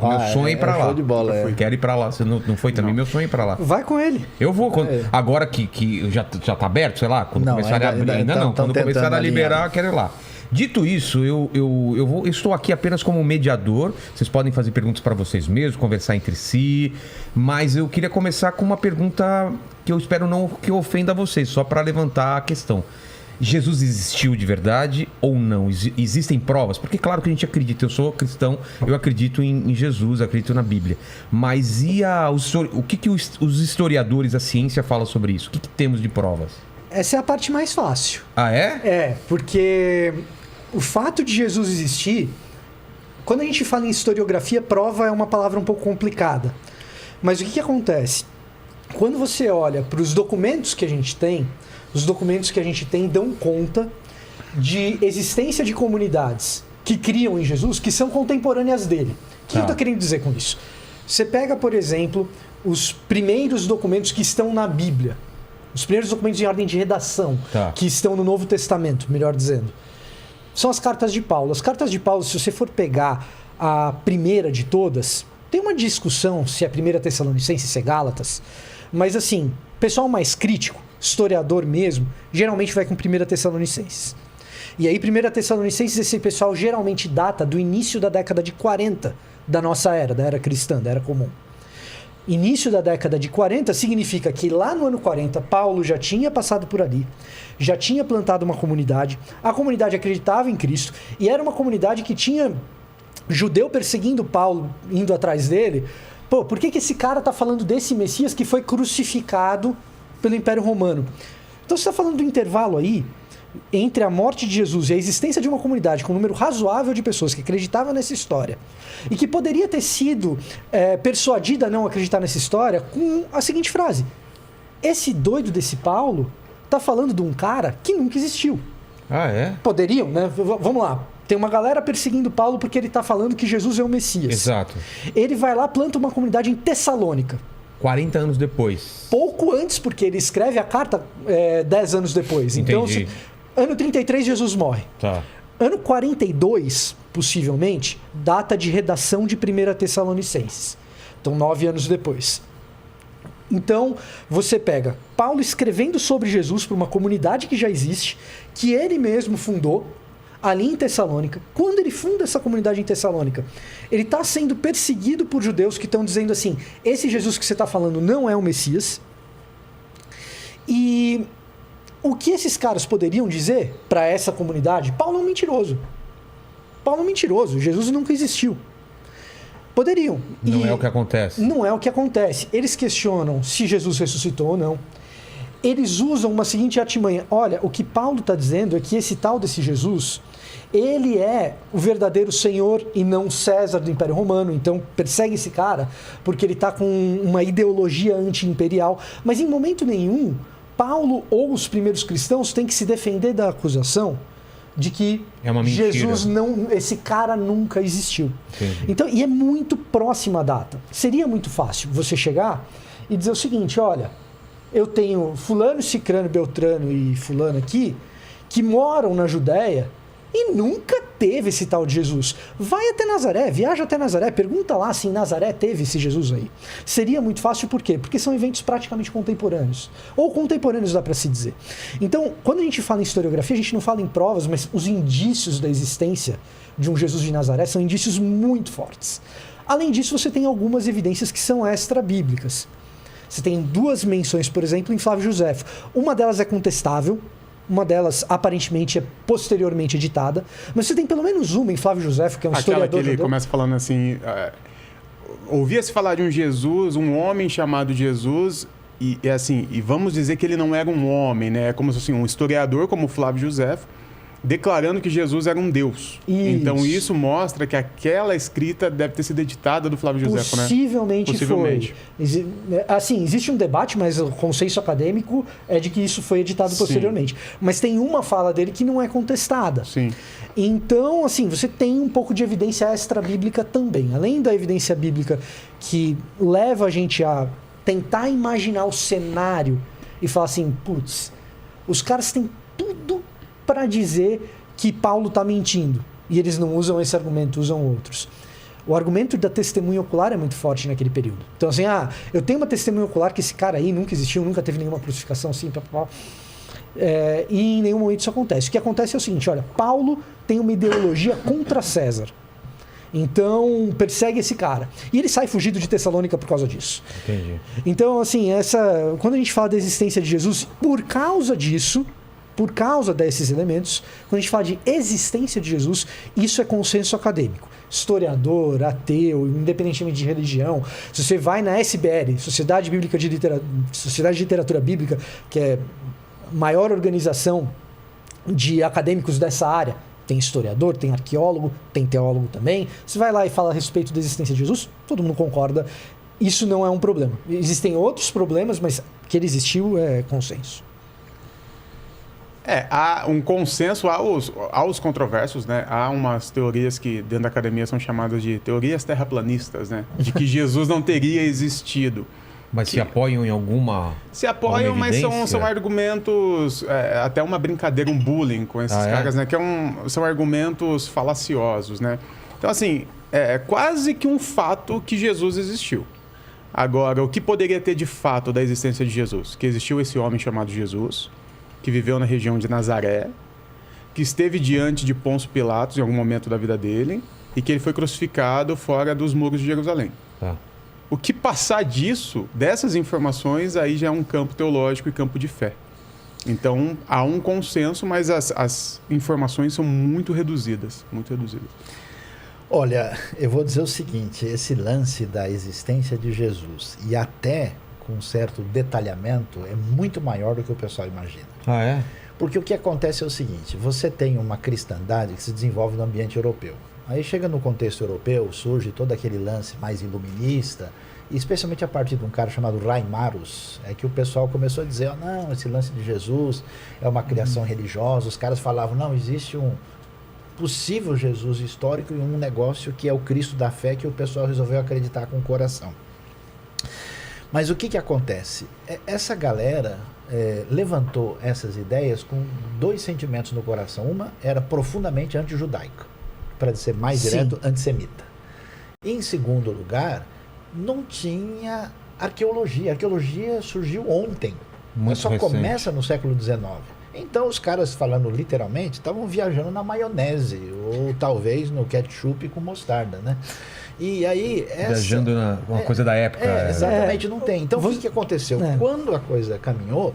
Meu sonho é ir pra lá. Show de bola, Quero ir pra lá. Você não foi também? Meu sonho é ir pra lá. Vai com ele. Eu vou. Agora que já tá aberto, sei lá, quando começarem a abrir. Ainda não. Quando começar a liberar, eu quero ir lá. Dito isso, eu estou aqui apenas como mediador. Vocês podem fazer perguntas para vocês mesmos, conversar entre si. Mas eu queria começar com uma pergunta que eu espero não que ofenda vocês, só para levantar a questão. Jesus existiu de verdade ou não? Existem provas? Porque claro que a gente acredita, eu sou cristão, eu acredito em Jesus, acredito na Bíblia. Mas o que os historiadores, a ciência fala sobre isso? O que temos de provas? Essa é a parte mais fácil. Ah, é? É, porque o fato de Jesus existir, quando a gente fala em historiografia, prova é uma palavra um pouco complicada. Mas o que acontece? Quando você olha para os documentos que a gente tem, os documentos que a gente tem dão conta de existência de comunidades que criam em Jesus, que são contemporâneas dele. O que eu estou querendo dizer com isso? Você pega, por exemplo, os primeiros documentos que estão na Bíblia, os primeiros documentos em ordem de redação, que estão no Novo Testamento, melhor dizendo, são as cartas de Paulo. As cartas de Paulo, se você for pegar a primeira de todas, tem uma discussão se é a primeira Tessalonicenses, se é Gálatas, mas assim, pessoal mais crítico, historiador mesmo, geralmente vai com 1 Tessalonicenses. E aí 1 Tessalonicenses, esse pessoal geralmente data do início da década de 40 da nossa era, da era cristã, da era comum. Início da década de 40 significa que lá no ano 40, Paulo já tinha passado por ali, já tinha plantado uma comunidade, a comunidade acreditava em Cristo, e era uma comunidade que tinha judeu perseguindo Paulo, indo atrás dele. Pô, por que esse cara tá falando desse Messias que foi crucificado pelo Império Romano? Então você está falando do intervalo aí entre a morte de Jesus e a existência de uma comunidade com um número razoável de pessoas que acreditavam nessa história e que poderia ter sido persuadida a não acreditar nessa história com a seguinte frase: esse doido desse Paulo tá falando de um cara que nunca existiu. Ah, é? Poderiam, né? Vamos lá. Tem uma galera perseguindo Paulo porque ele tá falando que Jesus é o Messias. Exato. Ele vai lá, planta uma comunidade em Tessalônica. 40 anos depois. Pouco antes, porque ele escreve a carta 10 anos depois. Entendi. Então, ano 33, Jesus morre. Tá. Ano 42, possivelmente, data de redação de 1 Tessalonicenses. Então, 9 anos depois. Então, você pega Paulo escrevendo sobre Jesus para uma comunidade que já existe, que ele mesmo fundou, ali em Tessalônica. Quando ele funda essa comunidade em Tessalônica, ele está sendo perseguido por judeus que estão dizendo assim: esse Jesus que você está falando não é o Messias. E o que esses caras poderiam dizer para essa comunidade? Paulo é um mentiroso. Paulo é um mentiroso. Jesus nunca existiu. Poderiam. Não é o que acontece. Não é o que acontece. Eles questionam se Jesus ressuscitou ou não. Eles usam uma seguinte artimanha: olha, o que Paulo está dizendo é que esse tal desse Jesus, ele é o verdadeiro Senhor e não César do Império Romano, então persegue esse cara porque ele está com uma ideologia anti-imperial. Mas em momento nenhum, Paulo ou os primeiros cristãos têm que se defender da acusação de que Jesus não, esse cara nunca existiu. Entendi. Então, e é muito próxima a data. Seria muito fácil você chegar e dizer o seguinte: olha, eu tenho fulano, cicrano, beltrano e fulano aqui que moram na Judéia e nunca teve esse tal de Jesus. Vai até Nazaré, viaja até Nazaré, pergunta lá se em Nazaré teve esse Jesus aí. Seria muito fácil, por quê? Porque são eventos praticamente contemporâneos. Ou contemporâneos, dá para se dizer. Então, quando a gente fala em historiografia, a gente não fala em provas, mas os indícios da existência de um Jesus de Nazaré são indícios muito fortes. Além disso, você tem algumas evidências que são extra-bíblicas. Você tem duas menções, por exemplo, em Flávio Josefo. Uma delas é contestável, uma delas aparentemente é posteriormente editada, mas você tem pelo menos uma em Flávio Josefo, que é um historiador. Aquela que ele começa falando assim: ouvia-se falar de um Jesus, um homem chamado Jesus, e assim, e vamos dizer que ele não era um homem, né? É como se assim, um historiador como Flávio Josefo, declarando que Jesus era um Deus. Isso. Então isso mostra que aquela escrita deve ter sido editada do Flávio Josefo, né? Possivelmente foi. Assim, existe um debate, mas o consenso acadêmico é de que isso foi editado posteriormente. Mas tem uma fala dele que não é contestada. Sim. Então, assim, você tem um pouco de evidência extra-bíblica também. Além da evidência bíblica que leva a gente a tentar imaginar o cenário e falar assim: putz, os caras têm tudo para dizer que Paulo está mentindo. E eles não usam esse argumento, usam outros. O argumento da testemunha ocular é muito forte naquele período. Então, assim, eu tenho uma testemunha ocular que esse cara aí nunca existiu, nunca teve nenhuma crucificação, assim, e em nenhum momento isso acontece. O que acontece é o seguinte, olha, Paulo tem uma ideologia contra César. Então, persegue esse cara. E ele sai fugido de Tessalônica por causa disso. Entendi. Então, assim, quando a gente fala da existência de Jesus, por causa disso, por causa desses elementos, quando a gente fala de existência de Jesus, isso é consenso acadêmico. Historiador, ateu, independentemente de religião. Se você vai na SBL, Sociedade de Literatura Bíblica, que é a maior organização de acadêmicos dessa área, tem historiador, tem arqueólogo, tem teólogo também. Você vai lá e fala a respeito da existência de Jesus, todo mundo concorda. Isso não é um problema. Existem outros problemas, mas que ele existiu é consenso. Há um consenso, há os controversos, né? Há umas teorias que dentro da academia são chamadas de teorias terraplanistas, né? De que Jesus não teria existido. Mas se apoiam em alguma... Se apoiam, mas são argumentos... até uma brincadeira, um bullying com esses caras, né? Que são argumentos falaciosos, né? Então, assim, é quase que um fato que Jesus existiu. Agora, o que poderia ter de fato da existência de Jesus? Que existiu esse homem chamado Jesus, que viveu na região de Nazaré, que esteve diante de Pôncio Pilatos em algum momento da vida dele, e que ele foi crucificado fora dos muros de Jerusalém. Tá. O que passar disso, dessas informações, aí já é um campo teológico e campo de fé. Então, há um consenso, mas as informações são muito reduzidas, muito reduzidas. Olha, eu vou dizer o seguinte, esse lance da existência de Jesus, e até com um certo detalhamento, é muito maior do que o pessoal imagina. Ah, é? Porque o que acontece é o seguinte, você tem uma cristandade que se desenvolve no ambiente europeu. Aí chega no contexto europeu, surge todo aquele lance mais iluminista, e especialmente a partir de um cara chamado Reimarus, é que o pessoal começou a dizer, não, esse lance de Jesus é uma criação religiosa. Os caras falavam, não, existe um possível Jesus histórico e um negócio que é o Cristo da fé, que o pessoal resolveu acreditar com o coração. Mas o que acontece? Essa galera levantou essas ideias com dois sentimentos no coração. Uma era profundamente antijudaica, para ser mais direto, antissemita. E, em segundo lugar, não tinha arqueologia. A arqueologia surgiu ontem. Muito só recente. Começa no século XIX. Então, os caras, falando literalmente, estavam viajando na maionese, ou talvez no ketchup com mostarda, né? E aí... Viajando na uma coisa da época. Exatamente, não tem. Então, o que aconteceu? Quando a coisa caminhou,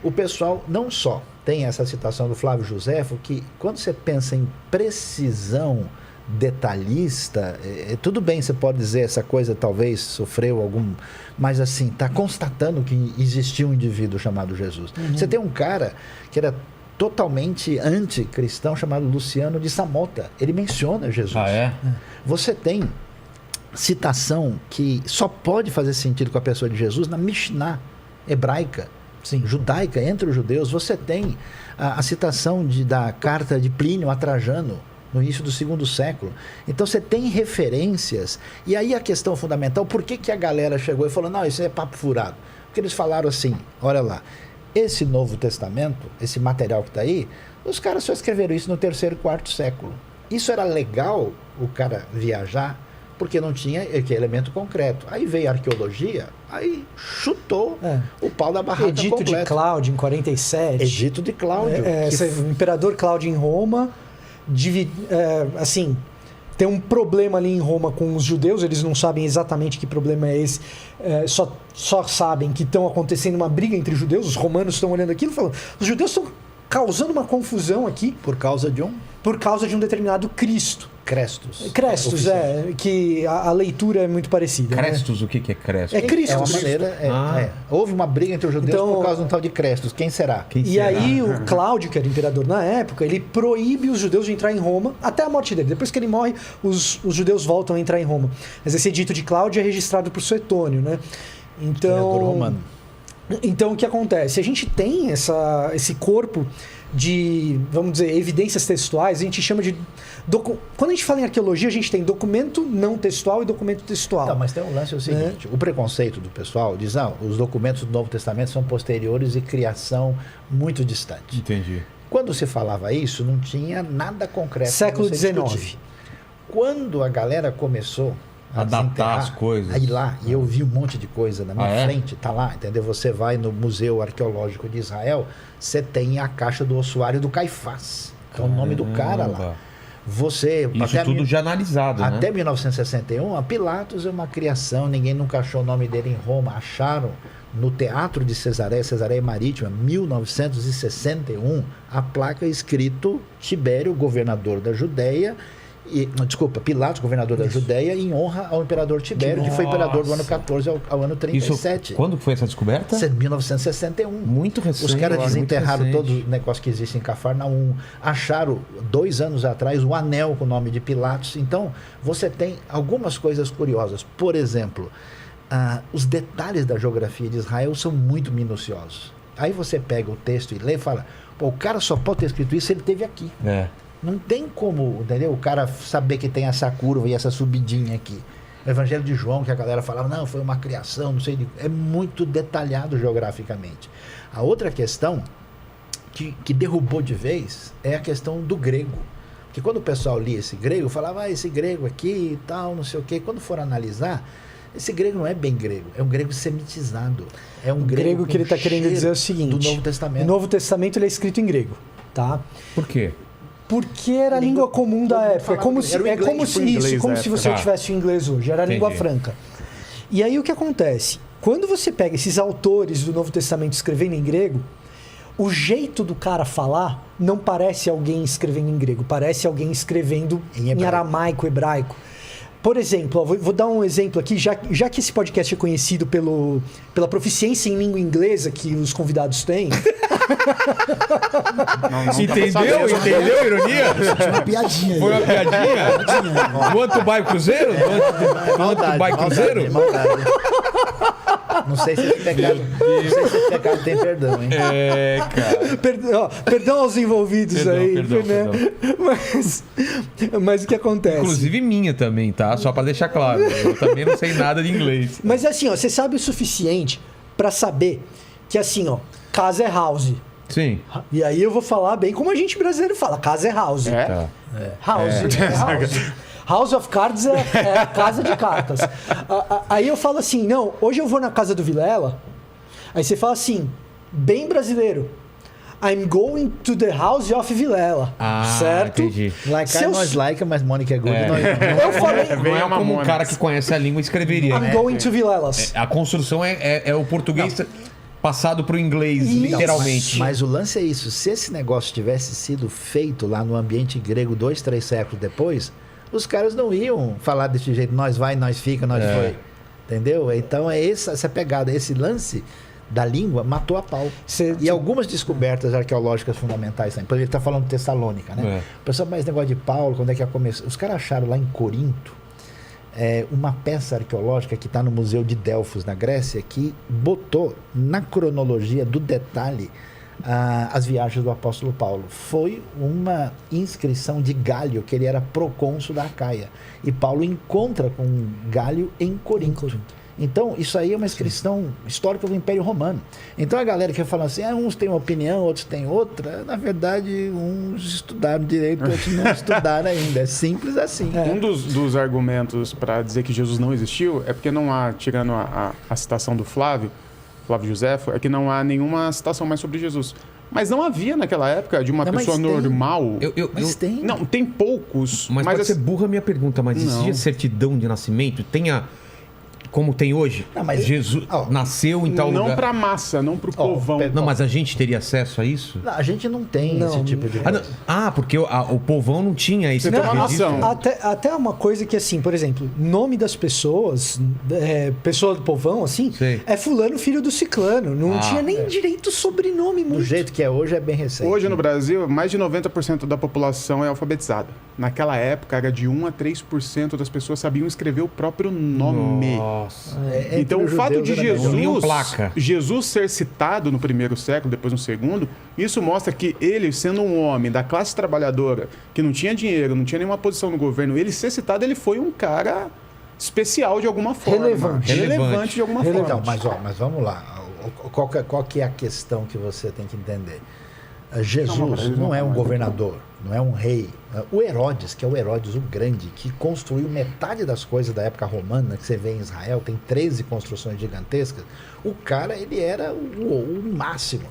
o pessoal não só tem essa citação do Flávio Josefo, que quando você pensa em precisão detalhista, tudo bem, você pode dizer essa coisa talvez sofreu algum... Mas assim, está constatando que existiu um indivíduo chamado Jesus. Você tem um cara que era totalmente anticristão chamado Luciano de Samota. Ele menciona Jesus. Ah, é? Você tem citação que só pode fazer sentido com a pessoa de Jesus na Mishnah hebraica, judaica, entre os judeus. Você tem a citação da carta de Plínio a Trajano, no início do segundo século. Então você tem referências. E aí a questão fundamental, por que a galera chegou e falou, não, isso é papo furado? Porque eles falaram assim, olha lá, esse Novo Testamento, esse material que está aí, os caras só escreveram isso no 3º e 4º século. Isso era legal, o cara viajar, porque não tinha elemento concreto. Aí veio a arqueologia, aí chutou o pau da barraca Edito completo. De Cláudio, em 47. Edito de Cláudio. O imperador Cláudio em Roma, assim, tem um problema ali em Roma com os judeus, eles não sabem exatamente que problema é esse, só sabem que estão acontecendo uma briga entre judeus, os romanos estão olhando aquilo e falando, os judeus estão causando uma confusão aqui. Por causa de um determinado Cristo. Crestus, que a leitura é muito parecida. Crestus, né? O que é Crestus? É Cristo. É uma maneira... Houve uma briga entre os judeus por causa de um tal de Crestus. Quem será? Aí o Cláudio, que era imperador na época, ele proíbe os judeus de entrar em Roma até a morte dele. Depois que ele morre, os judeus voltam a entrar em Roma. Mas esse edito de Cláudio é registrado por Suetônio, né? Romano. Então, o que acontece? A gente tem esse corpo de, vamos dizer, evidências textuais, a gente chama de... Quando a gente fala em arqueologia, a gente tem documento não textual e documento textual. Não, mas tem um lance o seguinte, o preconceito do pessoal diz, os documentos do Novo Testamento são posteriores e criação muito distante. Entendi. Quando se falava isso, não tinha nada concreto. Século XIX. Quando a galera começou a datar as coisas. Aí lá, e eu vi um monte de coisa na minha frente, tá lá, entendeu? Você vai no Museu Arqueológico de Israel, você tem a caixa do ossuário do Caifás. Que é o nome do cara lá. Você, isso tudo já analisado, né? Até 1961, a Pilatos é uma criação, ninguém nunca achou o nome dele em Roma. Acharam no Teatro de Cesareia Marítima, 1961, a placa escrito Tibério, governador da Judéia, Pilatos, governador da Judéia, em honra ao imperador Tibério, que foi imperador do ano 14 ao ano 37. Quando foi essa descoberta? 1961. Muito recente. Os caras desenterraram todo o negócio que existe em Cafarnaum. Acharam, 2 anos atrás, o anel com o nome de Pilatos. Então, você tem algumas coisas curiosas. Por exemplo, os detalhes da geografia de Israel são muito minuciosos. Aí você pega o texto e lê e fala, pô, o cara só pode ter escrito isso se ele esteve aqui. Não tem como, entendeu? O cara saber que tem essa curva e essa subidinha aqui. O Evangelho de João, que a galera falava, não, foi uma criação, não sei. É muito detalhado geograficamente. A outra questão que derrubou de vez é a questão do grego. Porque quando o pessoal lia esse grego, falava, esse grego aqui e tal, não sei o quê. Quando for analisar, esse grego não é bem grego, é um grego semitizado. É um grego que ele está querendo dizer é o seguinte: do Novo Testamento. O Novo Testamento ele é escrito em grego, tá? Por quê? Porque era a língua comum da época. É como se você tivesse o inglês hoje. Era a língua franca. E aí o que acontece? Quando você pega esses autores do Novo Testamento escrevendo em grego, o jeito do cara falar não parece alguém escrevendo em grego, parece alguém escrevendo em aramaico, hebraico. Por exemplo, vou dar um exemplo aqui, já que esse podcast é conhecido pela proficiência em língua inglesa que os convidados têm. Entendeu a ironia? Foi uma piadinha. Foi uma piadinha? Want to buy Cruzeiro? Want to buy Cruzeiro? Não sei se esse pecado tem perdão, hein? Cara. Perdão aos envolvidos perdão. Mas o que acontece? Inclusive minha também, tá? Só pra deixar claro. Eu também não sei nada de inglês. Mas assim, você sabe o suficiente pra saber que assim, casa é house. Sim. E aí eu vou falar bem como a gente brasileiro fala, casa é house. House. House of Cards é a casa de cartas. Aí eu falo assim, não, hoje eu vou na casa do Vilela. Aí você fala assim, bem brasileiro. I'm going to the house of Vilela. Certo? Entendi. Nós mas Mônica é good. Eu falei... Não é como um cara que conhece a língua escreveria. I'm going to Vilelas. A construção é o português... passado para o inglês, literalmente. Mas o lance é isso. Se esse negócio tivesse sido feito lá no ambiente grego 2, 3 séculos depois, os caras não iam falar desse jeito. Nós vai, nós fica, nós foi. Entendeu? Então é essa pegada. Esse lance da língua matou a pau. E algumas descobertas arqueológicas fundamentais também. Por exemplo, ele está falando de Tessalônica, né? O pessoal, mas negócio de Paulo, quando é que ia começar? Os caras acharam lá em Corinto uma peça arqueológica que está no Museu de Delfos, na Grécia, que botou na cronologia do detalhe as viagens do apóstolo Paulo. Foi uma inscrição de Gálio, que ele era procônsul da Acaia. E Paulo encontra com Gálio em Corinto. Então, isso aí é uma inscrição histórica do Império Romano. Então, a galera que fala assim, uns têm uma opinião, outros têm outra. Na verdade, uns estudaram direito, outros não estudaram ainda. É simples assim. Um dos argumentos para dizer que Jesus não existiu é porque não há, tirando a citação do Flávio Joséfo, é que não há nenhuma citação mais sobre Jesus. Mas não havia naquela época de uma pessoa normal. Mas tem. Não, tem poucos. Mas pode ser burra a minha pergunta, mas existia certidão de nascimento? Como tem hoje? Não, mas Jesus nasceu em tal lugar. Não para massa, não para o povão. Não, mas a gente teria acesso a isso? Não, a gente não tem esse tipo de coisa. Porque o povão não tinha esse tipo de noção. Até uma coisa que, assim, por exemplo, nome das pessoas, pessoa do povão, assim, é fulano, filho do ciclano. Não tinha nem direito sobrenome muito. Do jeito que é hoje, é bem recente. Hoje, no Brasil, mais de 90% da população é alfabetizada. Naquela época, era de 1 a 3% das pessoas sabiam escrever o próprio nome. Nossa. Então, o fato de Jesus ser citado no primeiro século, depois no segundo, isso mostra que ele, sendo um homem da classe trabalhadora, que não tinha dinheiro, não tinha nenhuma posição no governo, ele ser citado, ele foi um cara especial de alguma forma. Relevante de alguma forma. Então, mas vamos lá. Qual que é a questão que você tem que entender? Jesus não é um governador, não é um rei. O Herodes, que é o Herodes o Grande, que construiu metade das coisas da época romana, que você vê em Israel, tem 13 construções gigantescas. O cara, ele era o máximo.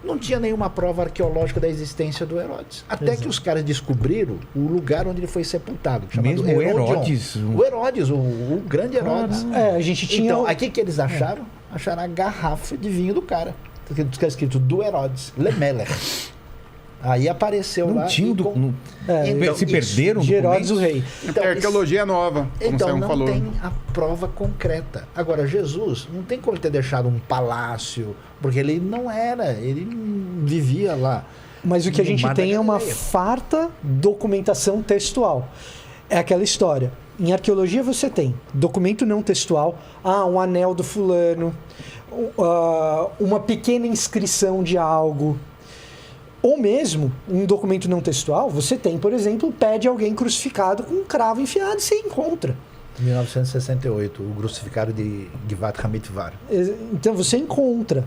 Não tinha nenhuma prova arqueológica da existência do Herodes. Até que os caras descobriram o lugar onde ele foi sepultado. Mesmo o Herodes? O Herodes, o grande Herodes. A gente tinha... Então, aqui que eles acharam? Acharam a garrafa de vinho do cara. Que é escrito do Herodes, Lemeler. Aí apareceu não lá. Tinha então, se perderam de Herodes o rei. Então, arqueologia nova, como então você não falou. Tem a prova concreta. Agora, Jesus não tem como ter deixado um palácio, porque ele não era, ele vivia lá. Mas o que a gente tem é uma farta documentação textual. É aquela história. Em arqueologia você tem documento não textual, um anel do fulano, uma pequena inscrição de algo. Ou mesmo, um documento não textual, você tem, por exemplo, o pé de alguém crucificado com um cravo enfiado e você encontra. 1968, o crucificado de Givat Hamitvar. Então você encontra.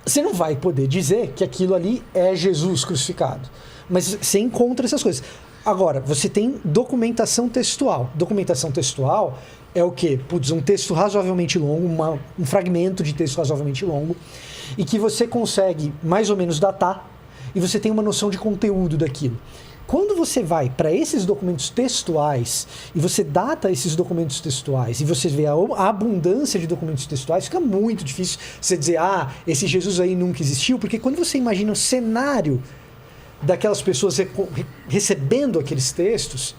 Você não vai poder dizer que aquilo ali é Jesus crucificado, mas você encontra essas coisas. Agora, você tem documentação textual. Documentação textual é o quê? Um texto razoavelmente longo, um fragmento de texto razoavelmente longo, e que você consegue mais ou menos datar, e você tem uma noção de conteúdo daquilo. Quando você vai para esses documentos textuais, e você data esses documentos textuais, e você vê a abundância de documentos textuais, fica muito difícil você dizer, esse Jesus aí nunca existiu, porque quando você imagina o cenário daquelas pessoas recebendo aqueles textos,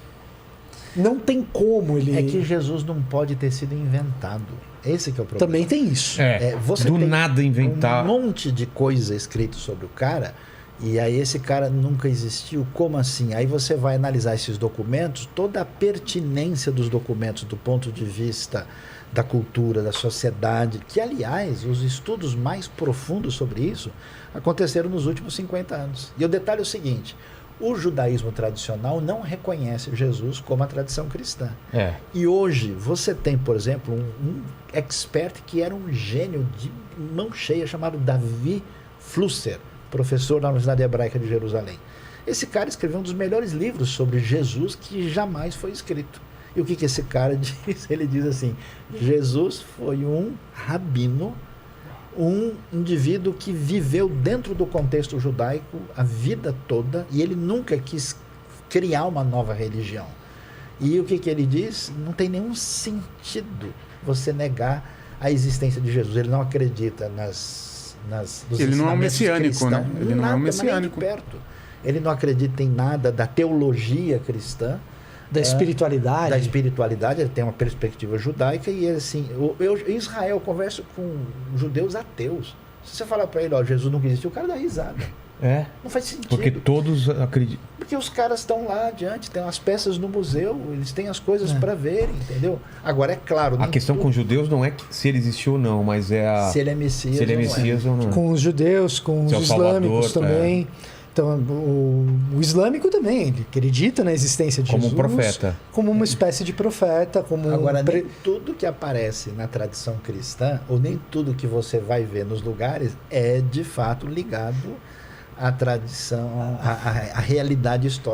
não tem como ele... É que Jesus não pode ter sido inventado. Esse que é o problema. Também tem isso. Você do tem nada inventar. Um monte de coisa escrito sobre o cara, e aí esse cara nunca existiu. Como assim? Aí você vai analisar esses documentos, toda a pertinência dos documentos do ponto de vista da cultura, da sociedade, que, aliás, os estudos mais profundos sobre isso aconteceram nos últimos 50 anos. E o detalhe é o seguinte: o judaísmo tradicional não reconhece Jesus como a tradição cristã. E hoje você tem, por exemplo, um expert que era um gênio de mão cheia, chamado Davi Flusser, professor da Universidade Hebraica de Jerusalém. Esse cara escreveu um dos melhores livros sobre Jesus que jamais foi escrito. E o que esse cara diz? Ele diz assim: Jesus foi um rabino, um indivíduo que viveu dentro do contexto judaico a vida toda, e ele nunca quis criar uma nova religião. E o que ele diz? Não tem nenhum sentido você negar a existência de Jesus. Ele não acredita nos ele não é um messiânico, cristãos, né? Ele não é um messiânico. Perto. Ele não acredita em nada da teologia cristã, da espiritualidade. Da espiritualidade, ele tem uma perspectiva judaica, e assim, em Israel eu converso com judeus ateus. Se você falar para ele, Jesus nunca existiu, o cara dá risada. Não faz sentido. Porque todos acreditam. Porque os caras estão lá adiante, tem as peças no museu, eles têm as coisas para verem, entendeu? Agora, é claro... A questão com os judeus não é se ele existiu ou não, mas é se ele é Messias, se ele é Messias ou não. Com os judeus, com os islâmicos também. Então, o islâmico também, ele acredita na existência de Jesus. Como profeta. Como uma espécie de profeta. Agora, nem tudo que aparece na tradição cristã, ou nem tudo que você vai ver nos lugares, é de fato ligado à tradição, à realidade histórica.